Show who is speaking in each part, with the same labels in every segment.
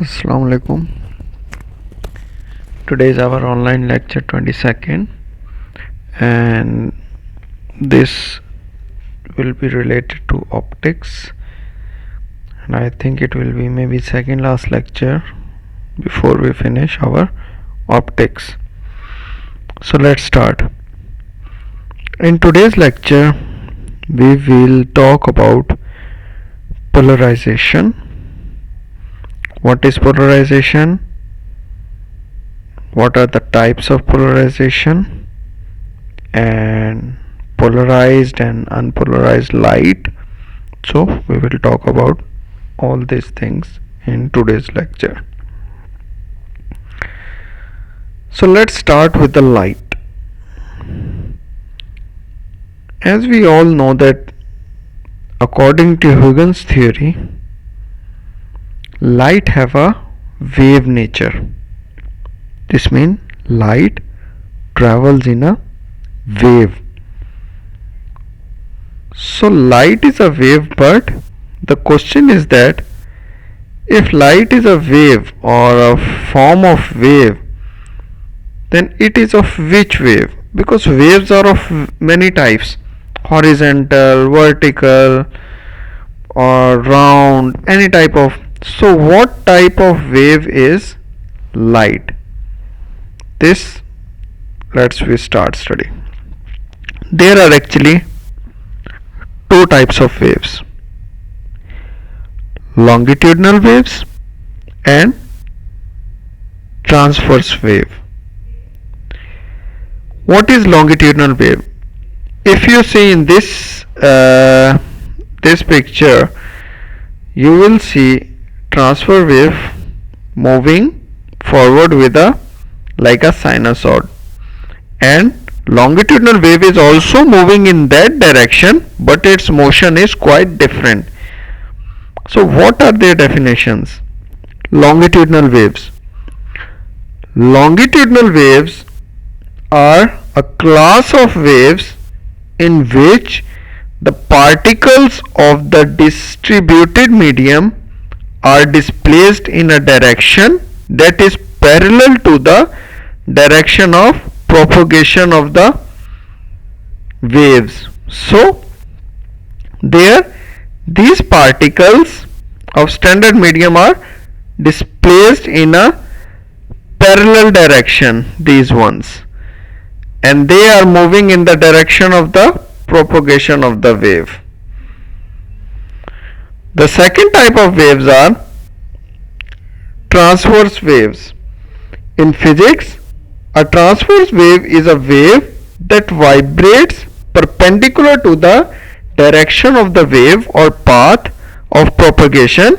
Speaker 1: Assalamu alaikum. Today is our online lecture 22nd, and this will be related to optics, and I think it will be maybe second last lecture before we finish our optics. So let's start. In today's lecture we will talk about polarization. What is polarization? What are the types of polarization? And polarized and unpolarized light. So we will talk about all these things in today's lecture. So let's start with the light. As we all know that according to Huygens theory, light have a wave nature. This means light travels in a wave. So light is a wave, but the question is that if light is a wave or a form of wave, then it is of which wave? Because waves are of many types: horizontal, vertical, or round, any type of. So what type of wave is light? This let's we start study. There are actually two types of waves: longitudinal waves and transverse wave. What is longitudinal wave? If you see in this picture, you will see transverse wave moving forward with a like a sinusoid, and longitudinal wave is also moving in that direction, but its motion is quite different. So what are their definitions? Longitudinal waves. Longitudinal waves are a class of waves in which the particles of the distributed medium are displaced in a direction that is parallel to the direction of propagation of the waves. So there these particles of standard medium are displaced in a parallel direction, these ones, and they are moving in the direction of the propagation of the wave. The second type of waves are transverse waves. In physics, a transverse wave is a wave that vibrates perpendicular to the direction of the wave or path of propagation.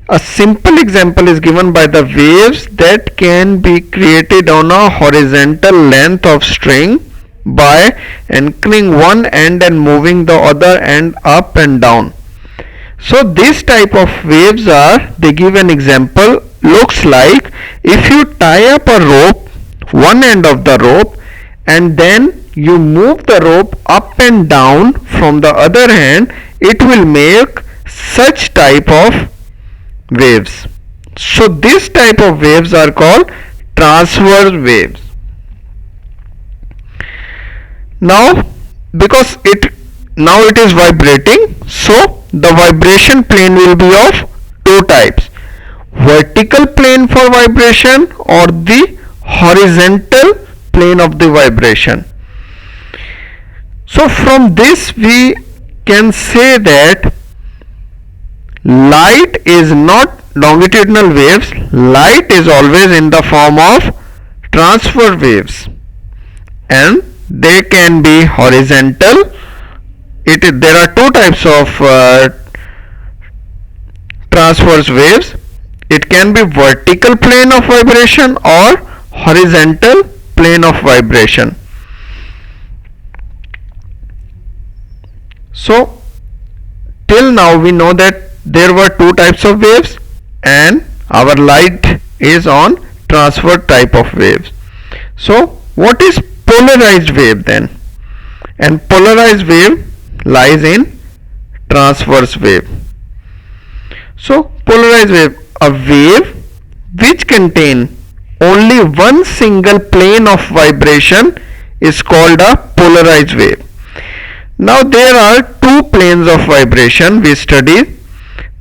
Speaker 1: A simple example is given by the waves that can be created on a horizontal length of string by anchoring one end and moving the other end up and down. So this type of waves are, they give an example, looks like if you tie up a rope, one end of the rope, and then you move the rope up and down from the other hand, it will make such type of waves. So this type of waves are called transverse waves. Now because it is vibrating, so the vibration plane will be of two types: vertical plane for vibration or the horizontal plane of the vibration. So from this we can say that light is not longitudinal waves, light is always in the form of transverse waves, and they can be horizontal. There are two types of transverse waves. It can be vertical plane of vibration or horizontal plane of vibration. So till now we know that there were two types of waves, and our light is on transverse type of waves. So what is polarized wave then? And polarized wave lies in transverse wave. So polarized wave, a wave which contain only one single plane of vibration is called a polarized wave. Now there are two planes of vibration we studied.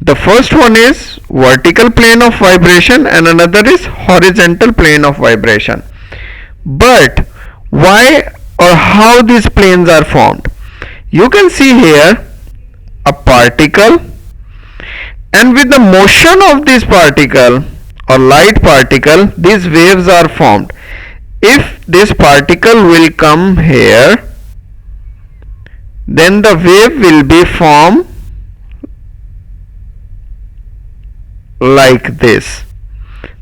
Speaker 1: The first one is vertical plane of vibration and another is horizontal plane of vibration. But why or how these planes are formed? You can see here a particle, and with the motion of this particle or light particle, these waves are formed. If this particle will come here, then the wave will be formed like this.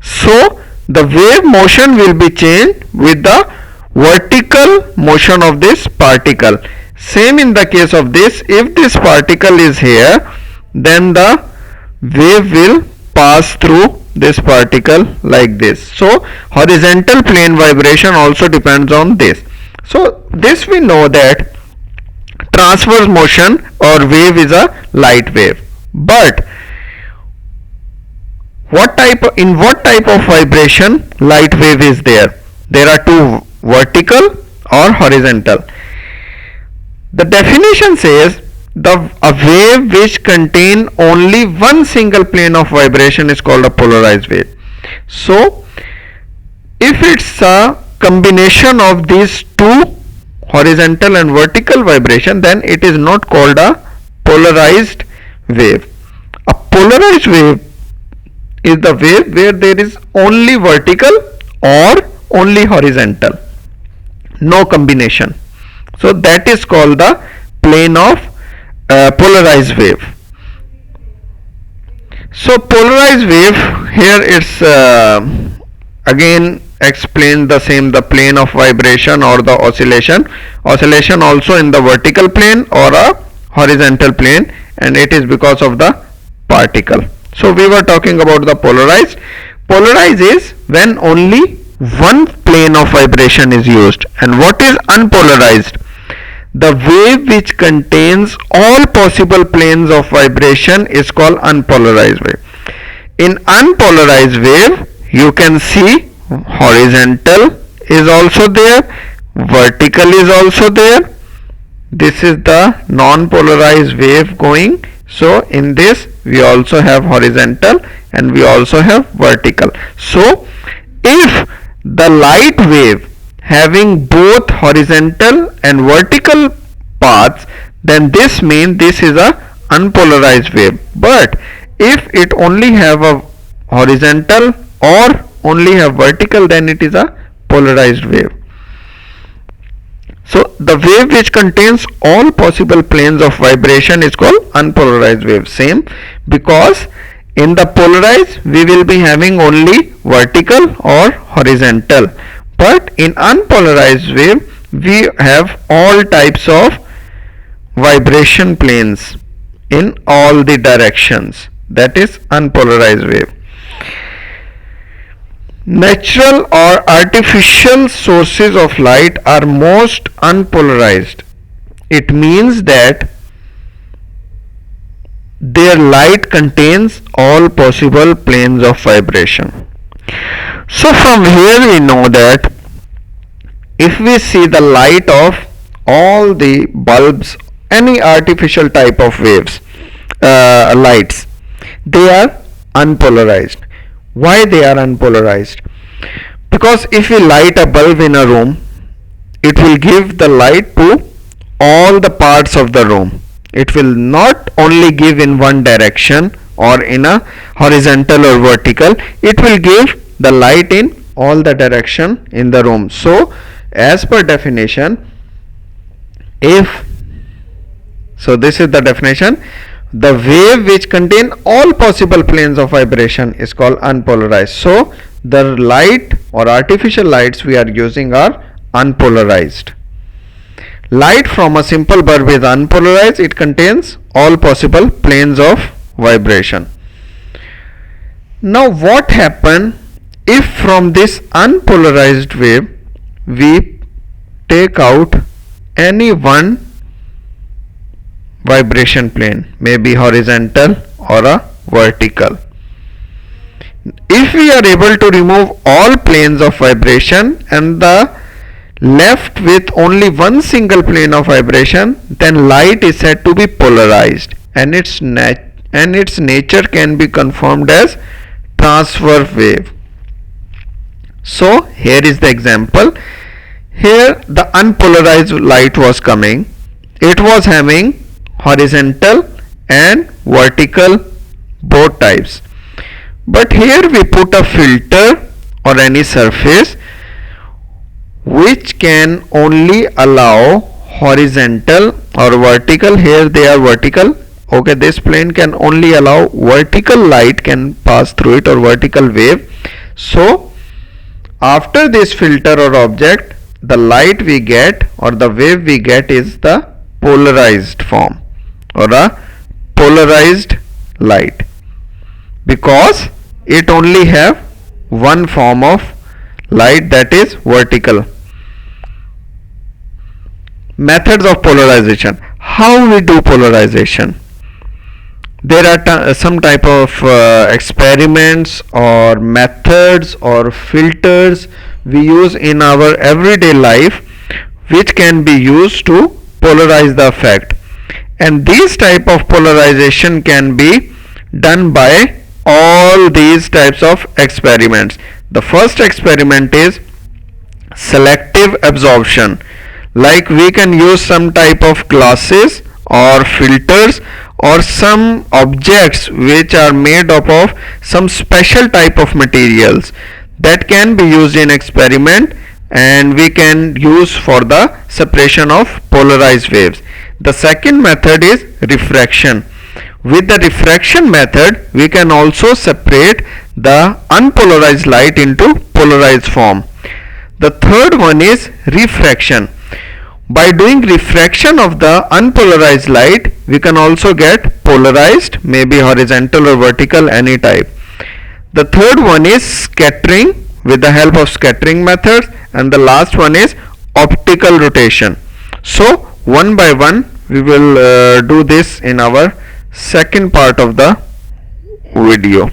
Speaker 1: So the wave motion will be changed with the vertical motion of this particle. Same in the case of this, if this particle is here, then the wave will pass through this particle like this. So horizontal plane vibration also depends on this. So this we know that transverse motion or wave is a light wave. But in what type of vibration light wave is there? There are two, vertical or horizontal. The definition says a wave which contain only one single plane of vibration is called a polarized wave. So if it's a combination of these two, horizontal and vertical vibration, then it is not called a polarized wave. A polarized wave is the wave where there is only vertical or only horizontal, no combination. So that is called the plane of polarized wave. So polarized wave, here it's again explain the same, the plane of vibration or the oscillation also in the vertical plane or a horizontal plane, and it is because of the particle. So we were talking about the polarized. Polarized is when only one plane of vibration is used. And what is unpolarized? The wave which contains all possible planes of vibration is called unpolarized wave. In unpolarized wave, you can see horizontal is also there, vertical is also there. This is the non-polarized wave going. So in this we also have horizontal and we also have vertical. So if the light wave having both horizontal and vertical paths, then this means this is a unpolarized wave. But if it only have a horizontal or only have vertical, then it is a polarized wave. So the wave which contains all possible planes of vibration is called unpolarized wave. Same, because in the polarized we will be having only vertical or horizontal, but in unpolarized wave we have all types of vibration planes in all the directions. That is unpolarized wave. Natural or artificial sources of light are most unpolarized. It means that their light contains all possible planes of vibration. So from here we know that if we see the light of all the bulbs, any artificial type of waves, lights, they are unpolarized. Why they are unpolarized? Because if we light a bulb in a room, it will give the light to all the parts of the room. It will not only give in one direction or in a horizontal or vertical, it will give the light in all the direction in the room. So as per definition, so this is the definition, the wave which contain all possible planes of vibration is called unpolarized. So the light or artificial lights we are using are unpolarized. Light from a simple bulb is unpolarized. It contains all possible planes of vibration. Now what happens if from this unpolarized wave we take out any one vibration plane, maybe horizontal or a vertical? If we are able to remove all planes of vibration and the left with only one single plane of vibration, then light is said to be polarized, and its nature can be confirmed as transverse wave. So here is the example. Here the unpolarized light was coming. It was having horizontal and vertical both types. But here we put a filter or any surface which can only allow horizontal or vertical. Here they are vertical. Okay, this plane can only allow vertical light can pass through it, or vertical wave. So after this filter or object, the light we get or the wave we get is the polarized form or a polarized light, because it only have one form of light, that is vertical. Methods of polarization. How we do polarization? There are some type of experiments or methods or filters we use in our everyday life which can be used to polarize the effect, and these type of polarization can be done by all these types of experiments. The first experiment is selective absorption. Like we can use some type of glasses or filters or some objects which are made up of some special type of materials that can be used in experiment, and we can use for the separation of polarized waves. The second method is refraction. With the refraction method, we can also separate the unpolarized light into polarized form. The third one is refraction. By doing refraction of the unpolarized light, we can also get polarized, maybe horizontal or vertical, any type. The third one is scattering with the help of scattering methods, and the last one is optical rotation. So one by one we will do this in our second part of the video.